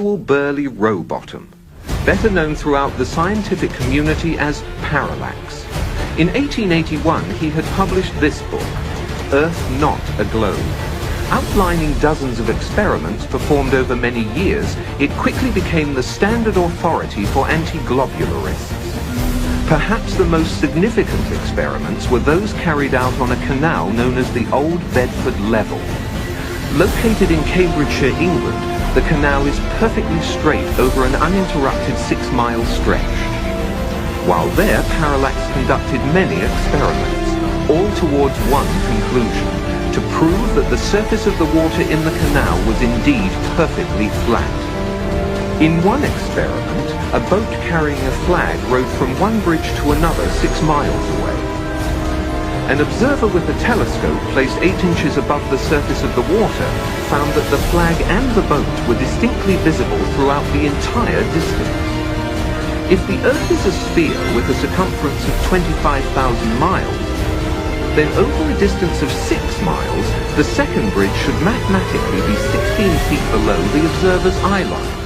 burly row bottom, better known throughout the scientific community as parallax. In 1881 he had published this book, Earth Not a Globe. Outlining dozens of experiments performed over many years, it quickly became the standard authority for anti-globularists. Perhaps the most significant experiments were those carried out on a canal known as the Old Bedford Level. Located in Cambridgeshire, England, the canal is perfectly straight over an uninterrupted 6-mile stretch. While there, Parallax conducted many experiments, all towards one conclusion: to prove that the surface of the water in the canal was indeed perfectly flat. In one experiment, a boat carrying a flag rowed from one bridge to another 6 miles away. An observer with a telescope placed 8 inches above the surface of the water found that the flag and the boat were distinctly visible throughout the entire distance. If the Earth is a sphere with a circumference of 25,000 miles, then over a distance of 6 miles, the second bridge should mathematically be 16 feet below the observer's eye line.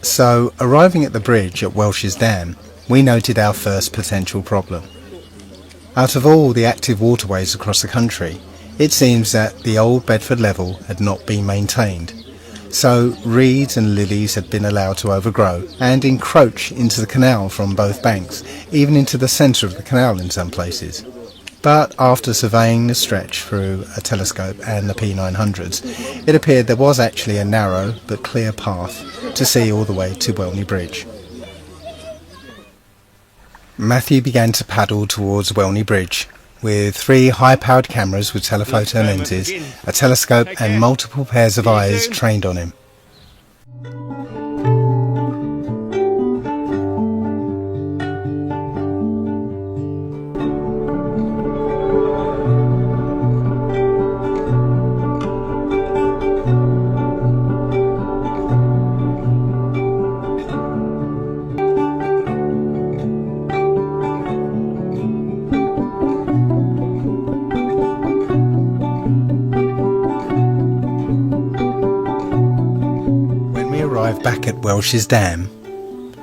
So, arriving at the bridge at Welsh's Dam, we noted our first potential problem. Out of all the active waterways across the country, it seems that the Old Bedford Level had not been maintained. So reeds and lilies had been allowed to overgrow and encroach into the canal from both banks, even into the centre of the canal in some places. But after surveying the stretch through a telescope and the P900s, it appeared there was actually a narrow but clear path to see all the way to Welney Bridge. Matthew began to paddle towards Welney Bridge, with 3 high-powered cameras with telephoto lenses, a telescope and multiple pairs of eyes trained on him. Back at Welsh's Dam,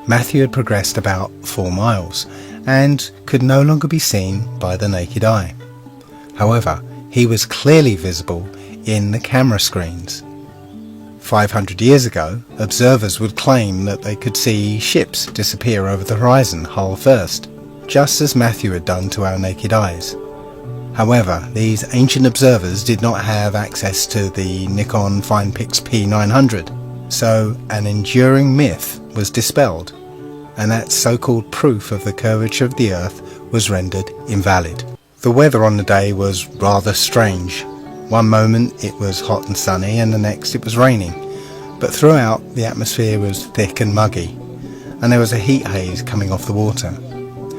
Matthew had progressed about 4 miles and could no longer be seen by the naked eye. However, he was clearly visible in the camera screens. 500 years ago, observers would claim that they could see ships disappear over the horizon hull first, just as Matthew had done to our naked eyes. However, these ancient observers did not have access to the Nikon FinePix P900. So an enduring myth was dispelled, and that so-called proof of the curvature of the Earth was rendered invalid. The weather on the day was rather strange. One moment it was hot and sunny, and the next it was raining. But throughout, the atmosphere was thick and muggy, and there was a heat haze coming off the water.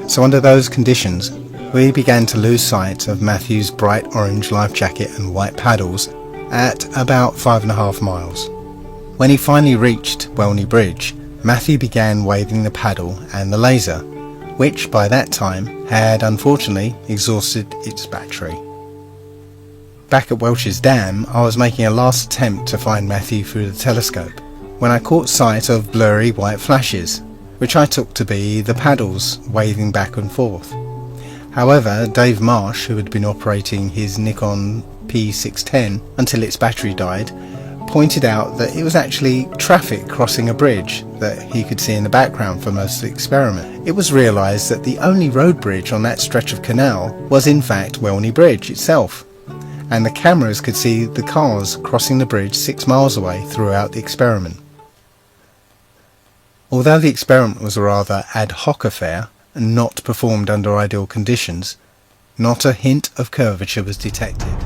So under those conditions, we began to lose sight of Matthew's bright orange life jacket and white paddles at about 5.5 miles. When he finally reached Welney Bridge, Matthew began waving the paddle and the laser, which by that time had unfortunately exhausted its battery. Back at Welsh's Dam, I was making a last attempt to find Matthew through the telescope, when I caught sight of blurry white flashes, which I took to be the paddles waving back and forth. However, Dave Marsh, who had been operating his Nikon P610 until its battery died, pointed out that it was actually traffic crossing a bridge that he could see in the background for most of the experiment. It was realised that the only road bridge on that stretch of canal was in fact Welney Bridge itself, and the cameras could see the cars crossing the bridge 6 miles away throughout the experiment. Although the experiment was a rather ad hoc affair and not performed under ideal conditions, not a hint of curvature was detected.